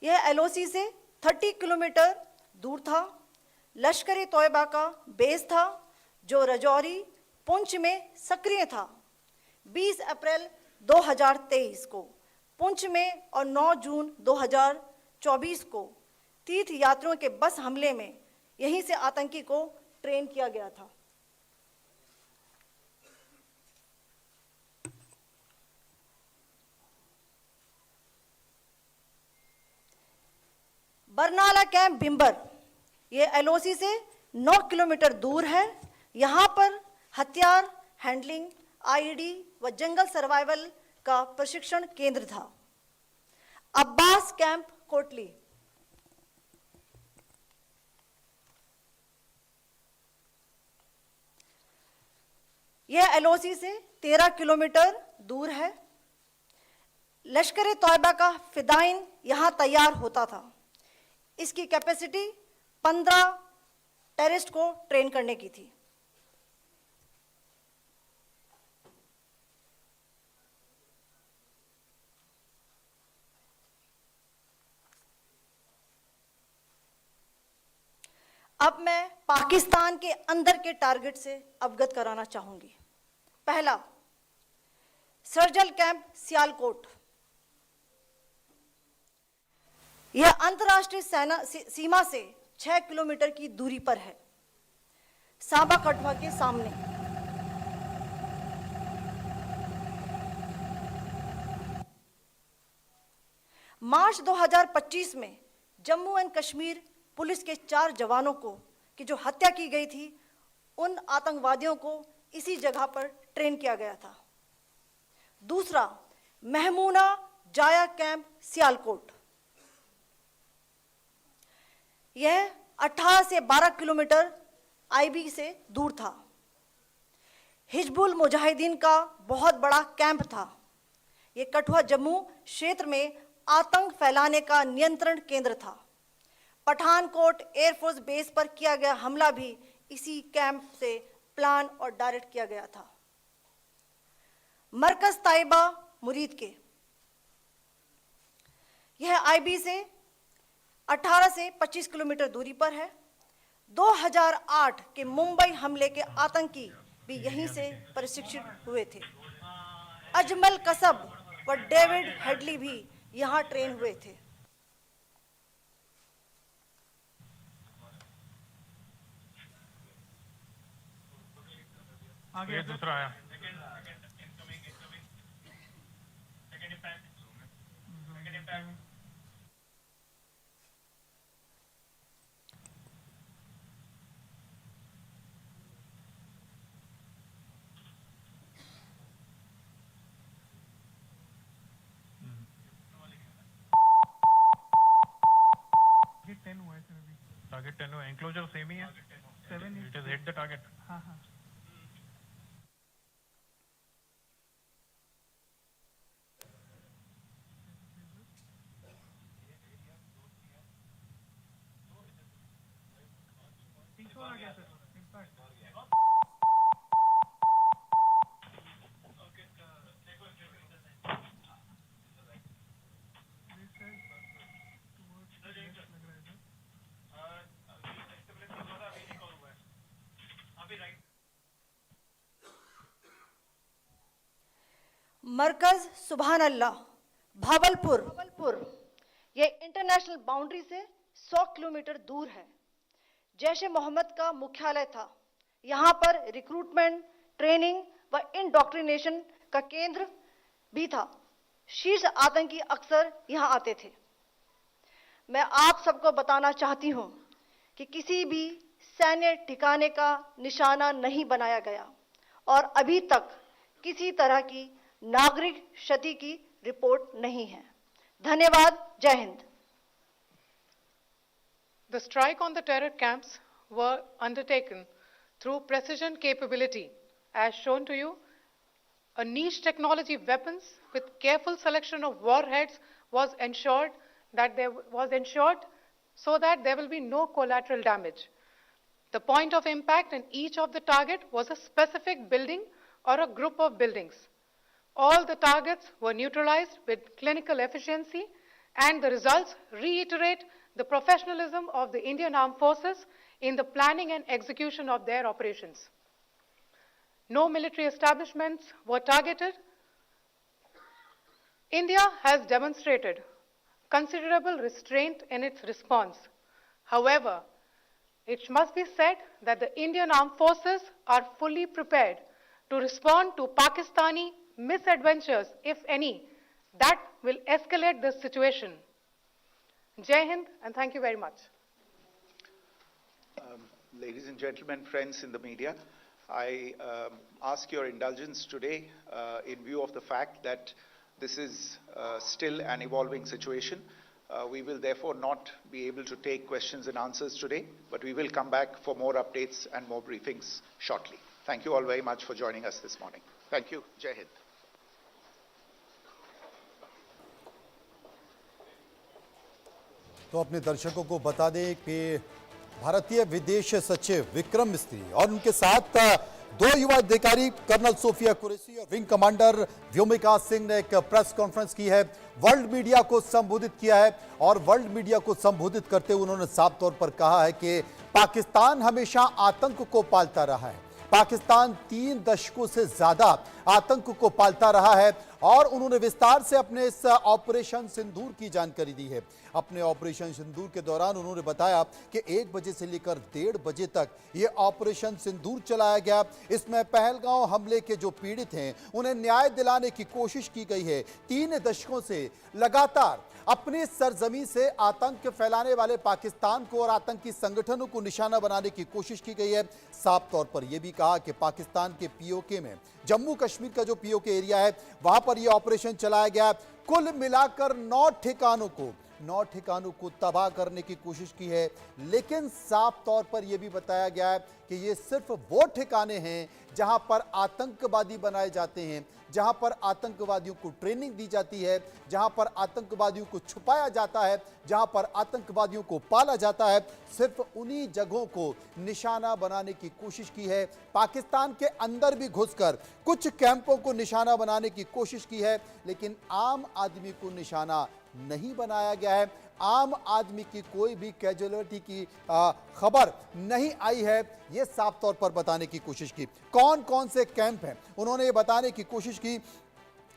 यह LOC से 30 किलोमीटर दूर था। लश्कर तौयबा का बेस था जो रजौरी, पुंछ में सक्रिय था। 20 अप्रैल 2023 को पुंछ में और 9 जून 2024 को तीर्थ यात्रियों के बस हमले में यहीं से आतंकी को ट्रेन किया गया था। बरनाला कैंप बिंबर, ये LOC से 9 किलोमीटर दूर है। यहाँ पर हथियार, हैंडलिंग, IED व जंगल सर्वाइवल का प्रशिक्षण केंद्र था। अब्बास कैंप कोटली, यह LOC से 13 किलोमीटर दूर है। लश्कर तौयबा का फिदाइन यहां तैयार होता था। इसकी कैपेसिटी 15 टेररिस्ट को ट्रेन करने की थी। अब मैं पाकिस्तान के अंदर के टारगेट से अवगत कराना चाहूंगी। पहला, सर्जल कैंप सियालकोट, यह अंतर्राष्ट्रीय सीमा से 6 किलोमीटर की दूरी पर है, सांबा कठवा के सामने। मार्च 2025 में जम्मू एंड कश्मीर पुलिस के 4 जवानों को की जो हत्या की गई थी, उन आतंकवादियों को इसी जगह पर ट्रेन किया गया था। दूसरा, महमूना जाया कैंप सियालकोट, यह 18 से 12 किलोमीटर IB से दूर था। हिजबुल मुजाहिदीन का बहुत बड़ा कैंप था। यह कठुआ जम्मू क्षेत्र में आतंक फैलाने का नियंत्रण केंद्र था। पठानकोट एयरफोर्स बेस पर किया गया हमला भी इसी कैंप से प्लान और डायरेक्ट किया गया था। मरकज ताइबा मुरीद के, यह आईबी से 18 से 25 किलोमीटर दूरी पर है। 2008 के मुंबई हमले के आतंकी भी यहीं से प्रशिक्षित हुए थे। अजमल कसब व डेविड हेडली भी यहां ट्रेन हुए थे। आगे दूसरा आया। टारगेट 10 हुआ, एंक्लोजर सेम ही है। 7 it is hit the target. हाँ हाँ। मरकज सुभान अल्लाह भावलपुर, ये इंटरनेशनल बाउंड्री से 100 किलोमीटर दूर है। जैश ए मोहम्मद का मुख्यालय था। यहाँ पर रिक्रूटमेंट, ट्रेनिंग व इंडोक्ट्रिनेशन का केंद्र भी था। शीर्ष आतंकी अक्सर यहाँ आते थे। मैं आप सबको बताना चाहती हूँ कि किसी भी सैन्य ठिकाने का निशाना नहीं बनाया गया और अभी तक किसी तरह की नागरिक क्षति की रिपोर्ट नहीं है। धन्यवाद। जय Hind. The strike on the terror camps were undertaken through precision capability, as shown to you. A niche technology weapons with careful selection of warheads was ensured so that there will be no collateral damage. The point of impact in each of the target was a specific building or a group of buildings. All the targets were neutralized with clinical efficiency, and the results reiterate the professionalism of the Indian Armed Forces in the planning and execution of their operations. No military establishments were targeted. India has demonstrated considerable restraint in its response. However, it must be said that the Indian Armed Forces are fully prepared to respond to Pakistani misadventures, if any, that will escalate the situation. Jai Hind, and thank you very much. Ladies and gentlemen, friends in the media, I ask your indulgence today in view of the fact that this is still an evolving situation. We will therefore not be able to take questions and answers today, but we will come back for more updates and more briefings shortly. Thank you all very much for joining us this morning. Thank you. Jai Hind. तो अपने दर्शकों को बता दें कि भारतीय विदेश सचिव विक्रम मिस्त्री और उनके साथ दो युवा अधिकारी कर्नल सोफिया कुरैशी और विंग कमांडर व्योमिका सिंह ने एक प्रेस कॉन्फ्रेंस की है। वर्ल्ड मीडिया को संबोधित किया है और वर्ल्ड मीडिया को संबोधित करते हुए उन्होंने साफ तौर पर कहा है कि पाकिस्तान हमेशा आतंक को पालता रहा है। पाकिस्तान 3 दशकों से ज्यादा आतंक को पालता रहा है और उन्होंने विस्तार से अपने इस ऑपरेशन सिंदूर की जानकारी दी है। अपने ऑपरेशन सिंदूर के दौरान उन्होंने बताया कि 1 बजे से लेकर 1:30 बजे तक ये ऑपरेशन सिंदूर चलाया गया। इसमें पहलगांव हमले के जो पीड़ित हैं उन्हें न्याय दिलाने की कोशिश की गई है। 3 दशकों से लगातार अपनी सरजमी से आतंक फैलाने वाले पाकिस्तान को और आतंकी संगठनों को निशाना बनाने की कोशिश की गई है। साफ तौर पर यह भी कहा कि पाकिस्तान के पीओके में जम्मू कश्मीर का जो पीओके एरिया है वहां पर यह ऑपरेशन चलाया गया। कुल मिलाकर 9 ठिकानों को 9 ठिकानों को तबाह करने की कोशिश की है, लेकिन साफ तौर पर यह भी बताया गया है कि ये सिर्फ वो ठिकाने हैं जहां पर आतंकवादी बनाए जाते हैं, जहां पर आतंकवादियों को ट्रेनिंग दी जाती है, जहां पर आतंकवादियों को छुपाया जाता है, जहां पर आतंकवादियों को पाला जाता है। सिर्फ उन्हीं जगहों को निशाना बनाने की कोशिश की है। पाकिस्तान के अंदर भी घुसकर कुछ कैंपों को निशाना बनाने की कोशिश की है, लेकिन आम आदमी को निशाना नहीं बनाया गया है। आम आदमी की कोई भी कैजुअलिटी की खबर नहीं आई है। यह साफ तौर पर बताने की कोशिश की। कौन कौन से कैंप हैं, उन्होंने ये बताने की कोशिश की।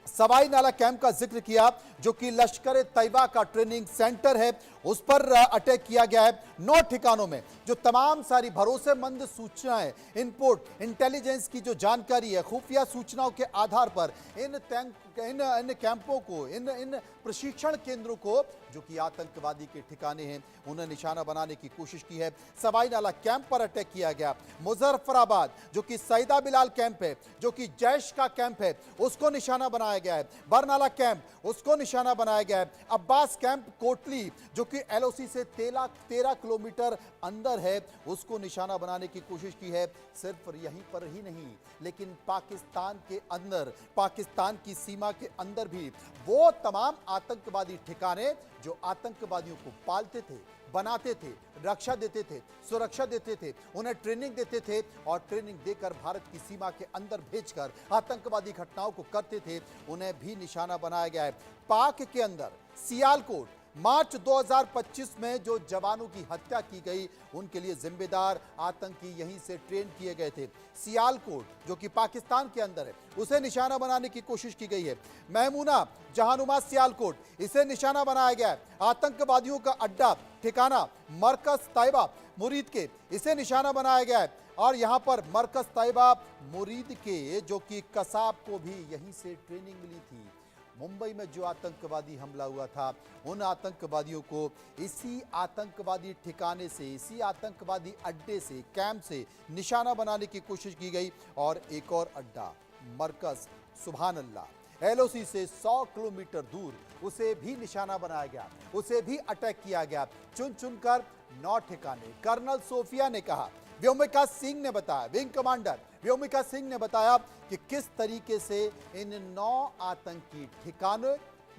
सवाई नाला कैंप का जिक्र किया, जो कि लश्कर तैयबा का ट्रेनिंग सेंटर है, उस पर अटैक किया गया है। 9 ठिकानों में जो तमाम सारी भरोसेमंद सूचनाएं, इनपुट, इंटेलिजेंस की जो जानकारी है, खुफिया सूचनाओं के आधार पर इन कैंपों को, इन प्रशिक्षण केंद्रों को, जो कि आतंकवादी के ठिकाने हैं, उन्हें निशाना बनाने की कोशिश की है। सवाई नाला कैंप पर अटैक किया गया। मुजफ्फराबाद, जो कि सईदा बिलाल कैंप है, जो कि जैश का कैंप है, उसको निशाना बनाया गया है। बरनाला कैंप, उसको निशाना बनाया गया है। अब्बास कैंप कोटली, जो कि एलओसी से 13 किलोमीटर अंदर है, उसको निशाना बनाने की कोशिश की है। सिर्फ यहीं पर ही नहीं, लेकिन पाकिस्तान के अंदर, पाकिस्तान की सीमा के अंदर भी वो तमाम आतंकवादी ठिकाने जो आतंकवादियों को पालते थे, बनाते थे, रक्षा देते थे, सुरक्षा देते थे, उन्हें ट्रेनिंग देते थे और ट्रेनिंग देकर भारत की सीमा के अंदर भेजकर आतंकवादी घटनाओं को करते थे, उन्हें भी निशाना बनाया गया है। पाक के अंदर सियालकोट, मार्च 2025 में जो जवानों की हत्या की गई, उनके लिए जिम्मेदार आतंकी यहीं से ट्रेन किए गए थे। सियालकोट, जो कि पाकिस्तान के अंदर है, उसे निशाना बनाने की कोशिश की गई है। महमूना, जहानुमा सियालकोट, इसे निशाना बनाया गया है। आतंकवादियों का अड्डा, ठिकाना मरकज तैयबा मुरीद के, इसे निशाना बनाया गया है। और यहां पर मरकज तैयबा मुरीद के, जो कि कसाब को भी यहीं से ट्रेनिंग मिली थी। मुंबई में जो आतंकवादी हमला हुआ था, उन आतंकवादियों को इसी आतंकवादी ठिकाने से, इसी आतंकवादी अड्डे से, कैंप से निशाना बनाने की कोशिश की गई। और एक और अड्डा मरकज, सुभान अल्लाह, एलओसी से 100 किलोमीटर दूर, उसे भी निशाना बनाया गया, उसे भी अटैक किया गया। चुन चुनकर 9 ठिकाने। कर्नल सोफिया ने कहा, व्योमिका सिंह ने बताया, विंग कमांडर व्योमिका सिंह ने बताया कि किस तरीके से इन 9 आतंकी ठिकाने,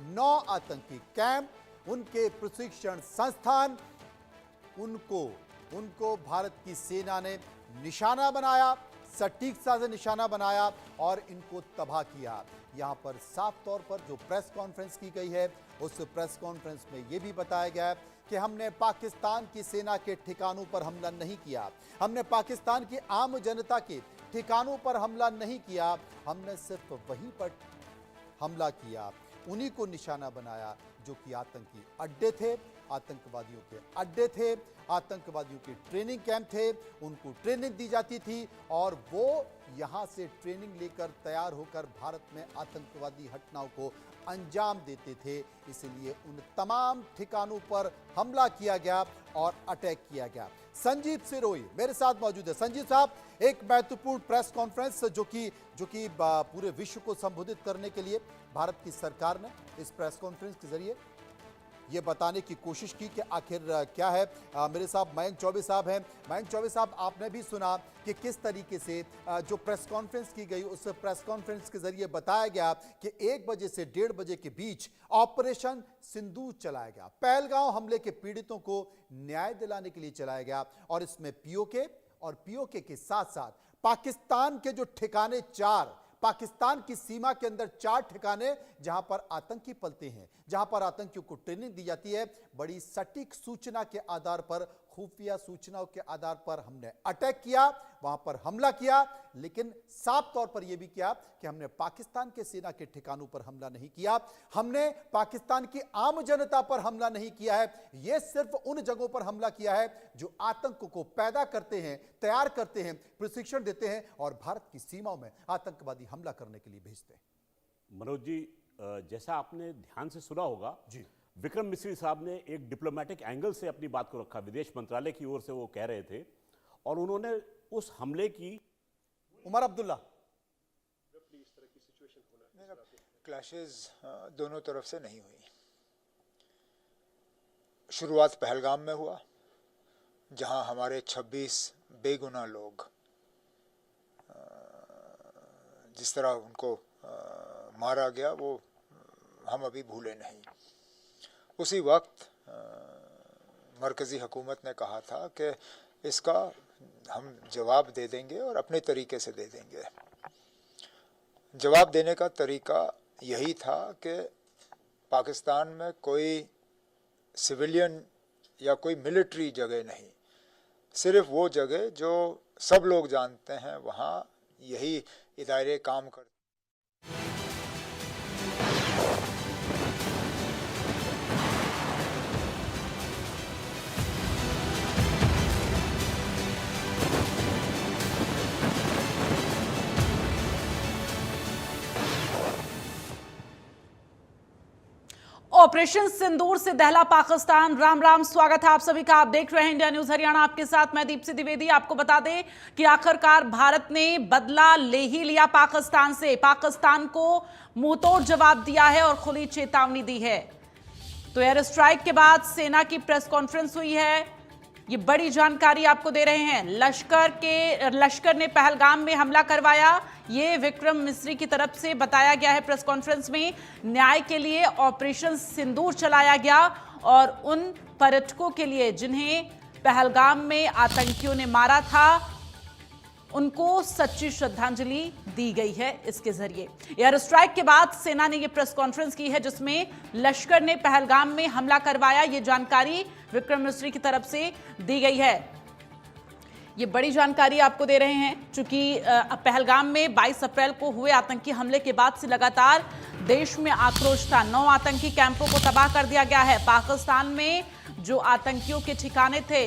9 आतंकी कैंप, उनके प्रशिक्षण संस्थान, उनको भारत की सेना ने निशाना बनाया, सटीकता से निशाना बनाया और इनको तबाह किया। यहाँ पर साफ तौर पर जो प्रेस कॉन्फ्रेंस की गई है, उस प्रेस कॉन्फ्रेंस में यह भी बताया गया है कि हमने पाकिस्तान की सेना के ठिकानों पर हमला नहीं किया, हमने पाकिस्तान की आम जनता के ठिकानों पर हमला नहीं किया, हमने सिर्फ वहीं पर हमला किया, उन्हीं को निशाना बनाया जो कि आतंकी अड्डे थे, आतंकवादियों के अड्डे थे, आतंकवादियों के ट्रेनिंग कैंप थे, उनको ट्रेनिंग दी जाती थी और वो यहाँ से ट्रेनिंग लेकर तैयार होकर भारत में आतंकवादी घटनाओं को अंजाम देते थे। इसलिए उन तमाम ठिकानों पर हमला किया गया और अटैक किया गया। संजीव सिरोही मेरे साथ मौजूद है। संजीव साहब, एक महत्वपूर्ण प्रेस कॉन्फ्रेंस जो कि पूरे विश्व को संबोधित करने के लिए भारत की सरकार ने इस प्रेस कॉन्फ्रेंस के जरिए ये बताने की कोशिश की कि आखिर क्या है। मेरे साथ मयंक चौबे साहब हैं। मयंक चौबे साहब, आपने भी सुना कि किस तरीके से जो प्रेस कॉन्फ्रेंस की गई, उस प्रेस कॉन्फ्रेंस के जरिए बताया गया कि 1 बजे से 1:30 बजे के बीच ऑपरेशन सिंदूर चलाया गया। पहलगांव हमले के पीड़ितों को न्याय दिलाने के लिए चलाया गया और इसमें पीओके और पीओके के साथ साथ पाकिस्तान के जो ठिकाने 4, पाकिस्तान की सीमा के अंदर 4 ठिकाने जहां पर आतंकी पलते हैं, जहां पर आतंकियों को ट्रेनिंग दी जाती है, बड़ी सटीक सूचना के आधार पर, खुफिया सूचनाओं के आधार पर हमने अटैक किया, वहां पर हमला किया। लेकिन साफ तौर पर यह भी किया कि हमने पाकिस्तान के सेना के ठिकानों पर हमला नहीं किया, हमने पाकिस्तान की आम जनता पर हमला नहीं किया है। यह सिर्फ उन जगहों पर हमला किया है जो आतंक को पैदा करते हैं, तैयार करते हैं, प्रशिक्षण देते हैं और भारत की सीमाओं में आतंकवादी हमला करने के लिए भेजते हैं। मनोज जी, जैसा आपने ध्यान से सुना होगा जी, विक्रम मिश्री साहब ने एक डिप्लोमेटिक एंगल से अपनी बात को रखा, विदेश मंत्रालय की ओर से वो कह रहे थे और उन्होंने उस हमले की उमर अब्दुल्ला क्लैशेस दोनों तरफ से नहीं हुई। शुरुआत पहलगाम में हुआ, जहां हमारे 26 बेगुनाह लोग जिस तरह उनको मारा गया वो हम अभी भूले नहीं। उसी वक्त मरकज़ी हुकूमत ने कहा था कि इसका हम जवाब दे देंगे और अपने तरीके से दे देंगे। जवाब देने का तरीका यही था कि पाकिस्तान में कोई सिविलियन या कोई मिलिट्री जगह नहीं, सिर्फ वो जगह जो सब लोग जानते हैं वहाँ यही इदारे काम करते। ऑपरेशन सिंदूर से दहला पाकिस्तान। राम राम, स्वागत है आप सभी का। आप देख रहे हैं इंडिया न्यूज हरियाणा, आपके साथ मैं दीप्ति द्विवेदी। आपको बता दें कि आखिरकार भारत ने बदला ले ही लिया पाकिस्तान से। पाकिस्तान को मुंहतोड़ जवाब दिया है और खुली चेतावनी दी है। तो एयर स्ट्राइक के बाद सेना की प्रेस कॉन्फ्रेंस हुई है, ये बड़ी जानकारी आपको दे रहे हैं। लश्कर ने पहलगाम में हमला करवाया, ये विक्रम मिस्री की तरफ से बताया गया है प्रेस कॉन्फ्रेंस में। न्याय के लिए ऑपरेशन सिंदूर चलाया गया और उन पर्यटकों के लिए जिन्हें पहलगाम में आतंकियों ने मारा था, उनको सच्ची श्रद्धांजलि दी गई है इसके जरिए। एयर स्ट्राइक के बाद सेना ने यह प्रेस कॉन्फ्रेंस की है जिसमें लश्कर ने पहलगाम में हमला करवाया, ये जानकारी विक्रम मिस्री की तरफ से दी गई है। ये बड़ी जानकारी आपको दे रहे हैं क्योंकि पहलगाम में 22 अप्रैल को हुए आतंकी हमले के बाद से लगातार देश में आक्रोश था। 9 आतंकी कैंपों को तबाह कर दिया गया है। पाकिस्तान में जो आतंकियों के ठिकाने थे,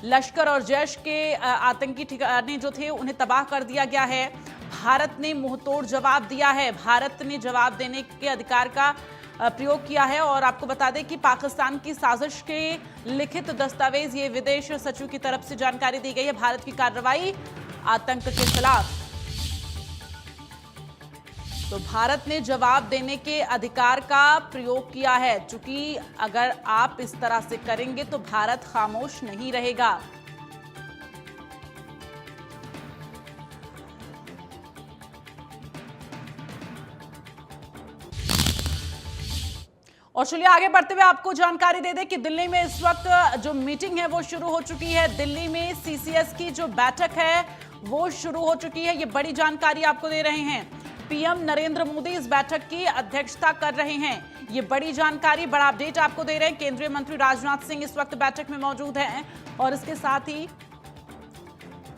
लश्कर और जैश के आतंकी ठिकाने जो थे, उन्हें तबाह कर दिया गया है। भारत ने मुंहतोड़ जवाब दिया है। भारत ने जवाब देने के अधिकार का प्रयोग किया है। और आपको बता दें कि पाकिस्तान की साजिश के लिखित दस्तावेज, ये विदेश सचिव की तरफ से जानकारी दी गई है। भारत की कार्रवाई आतंक के खिलाफ, तो भारत ने जवाब देने के अधिकार का प्रयोग किया है। चूंकि अगर आप इस तरह से करेंगे तो भारत खामोश नहीं रहेगा। और चलिए आगे बढ़ते हुए आपको जानकारी दे दें कि दिल्ली में इस वक्त जो मीटिंग है वो शुरू हो चुकी है। दिल्ली में सीसीएस की जो बैठक है वो शुरू हो चुकी है। ये बड़ी जानकारी आपको दे रहे हैं। पीएम नरेंद्र मोदी इस बैठक की अध्यक्षता कर रहे हैं। ये बड़ी जानकारी, बड़ा अपडेट आपको दे रहे हैं। केंद्रीय मंत्री राजनाथ सिंह इस वक्त बैठक में मौजूद हैं और इसके साथ ही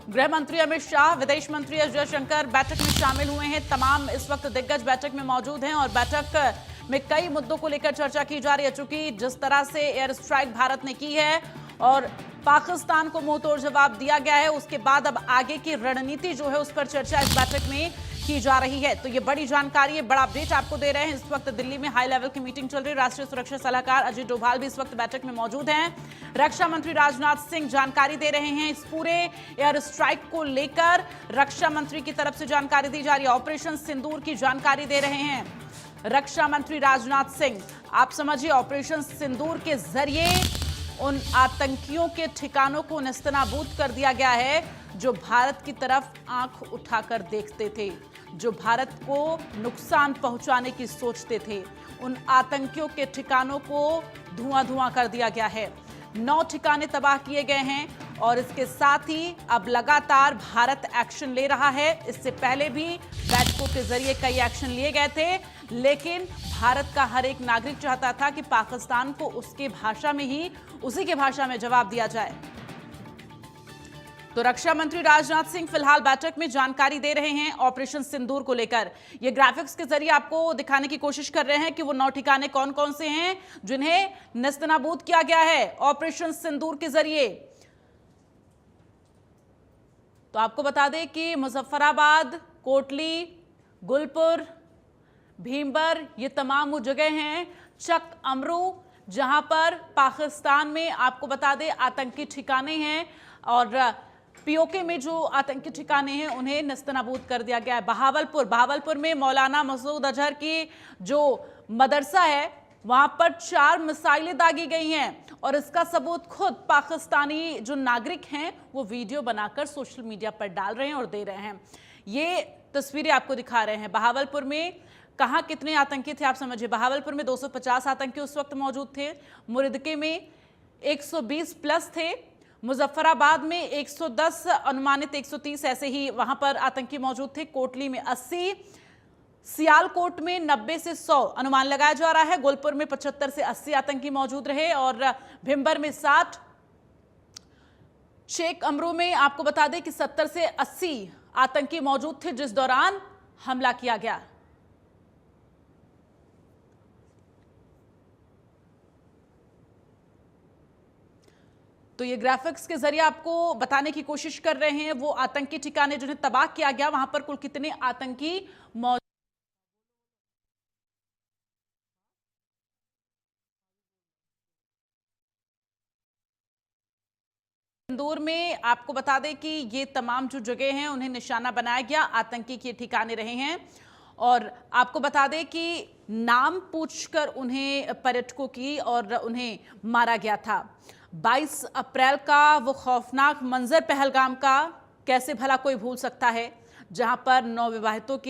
गृह मंत्री अमित शाह, विदेश मंत्री एस जयशंकर बैठक में शामिल हुए हैं। तमाम इस वक्त दिग्गज बैठक में मौजूद हैं और बैठक में कई मुद्दों को लेकर चर्चा की जा रही है। चूंकि जिस तरह से एयर स्ट्राइक भारत ने की है और पाकिस्तान को मुंहतोड़ जवाब दिया गया है, उसके बाद अब आगे की रणनीति जो है उस पर चर्चा इस बैठक में की जा रही है। तो ये बड़ी जानकारी है, बड़ा अपडेट आपको दे रहे हैं। इस वक्त दिल्ली में हाई लेवल की मीटिंग चल रही है। राष्ट्रीय सुरक्षा सलाहकार अजीत डोभाल भी इस वक्त बैठक में मौजूद हैं। रक्षा मंत्री राजनाथ सिंह जानकारी दे रहे हैं। इस पूरे एयर स्ट्राइक को लेकर रक्षा मंत्री की तरफ से जानकारी दी जा रही है। ऑपरेशन सिंदूर की जानकारी दे रहे हैं रक्षा मंत्री राजनाथ सिंह। आप समझिए, ऑपरेशन सिंदूर के जरिए उन आतंकियों के ठिकानों को नेस्तनाबूद कर दिया गया है जो भारत की तरफ आंख उठाकर देखते थे, जो भारत को नुकसान पहुंचाने की सोचते थे। उन आतंकियों के ठिकानों को धुआं धुआं कर दिया गया है। 9 ठिकाने तबाह किए गए हैं और इसके साथ ही अब लगातार भारत एक्शन ले रहा है। इससे पहले भी बैठकों के जरिए कई एक्शन लिए गए थे, लेकिन भारत का हर एक नागरिक चाहता था कि पाकिस्तान को उसके भाषा में ही, उसी के भाषा में जवाब दिया जाए। तो रक्षा मंत्री राजनाथ सिंह फिलहाल बैठक में जानकारी दे रहे हैं ऑपरेशन सिंदूर को लेकर। ये ग्राफिक्स के जरिए आपको दिखाने की कोशिश कर रहे हैं कि वो 9 ठिकाने कौन कौन से हैं जिन्हें नेस्तनाबूद किया गया है ऑपरेशन सिंदूर के जरिए। तो आपको बता दें कि मुजफ्फराबाद, कोटली, गुलपुर, भीमबर, ये तमाम वो जगह हैं, चक अमरू, जहां पर पाकिस्तान में आपको बता दें आतंकी ठिकाने हैं और पीओके में जो आतंकी ठिकाने हैं उन्हें नेस्तनाबूद कर दिया गया है। बहावलपुर में मौलाना मसूद अजहर की जो मदरसा है वहां पर 4 मिसाइलें दागी गई हैं और इसका सबूत खुद पाकिस्तानी जो नागरिक हैं वो वीडियो बनाकर सोशल मीडिया पर डाल रहे हैं और दे रहे हैं। ये तस्वीरें आपको दिखा रहे हैं बहावलपुर में। कहां कितने आतंकी थे आप समझिए। बहावलपुर में 250 आतंकी उस वक्त मौजूद थे, मुरिदके में 120 प्लस थे, मुजफ्फराबाद में 110, अनुमानित 130 ऐसे ही वहां पर आतंकी मौजूद थे, कोटली में 80, सियालकोट में 90 से 100 अनुमान लगाया जा रहा है, गोलपुर में 75 से 80 आतंकी मौजूद रहे और भिंबर में 60, शेख अमरू में आपको बता दें कि 70 से 80 आतंकी मौजूद थे जिस दौरान हमला किया गया। तो ये ग्राफिक्स के जरिए आपको बताने की कोशिश कर रहे हैं वो आतंकी ठिकाने जिन्हें तबाह किया गया, वहां पर कुल कितने आतंकी मौजूद। इंदौर में आपको बता दें कि ये तमाम जो जगह हैं उन्हें निशाना बनाया गया, आतंकी के ठिकाने रहे हैं और आपको बता दें कि नाम पूछकर उन्हें पर्यटकों की और उन्हें मारा गया था। 22 अप्रैल का वो खौफनाक मंजर पहलगाम का कैसे भला कोई भूल सकता है, जहां पर नवविवाहितों के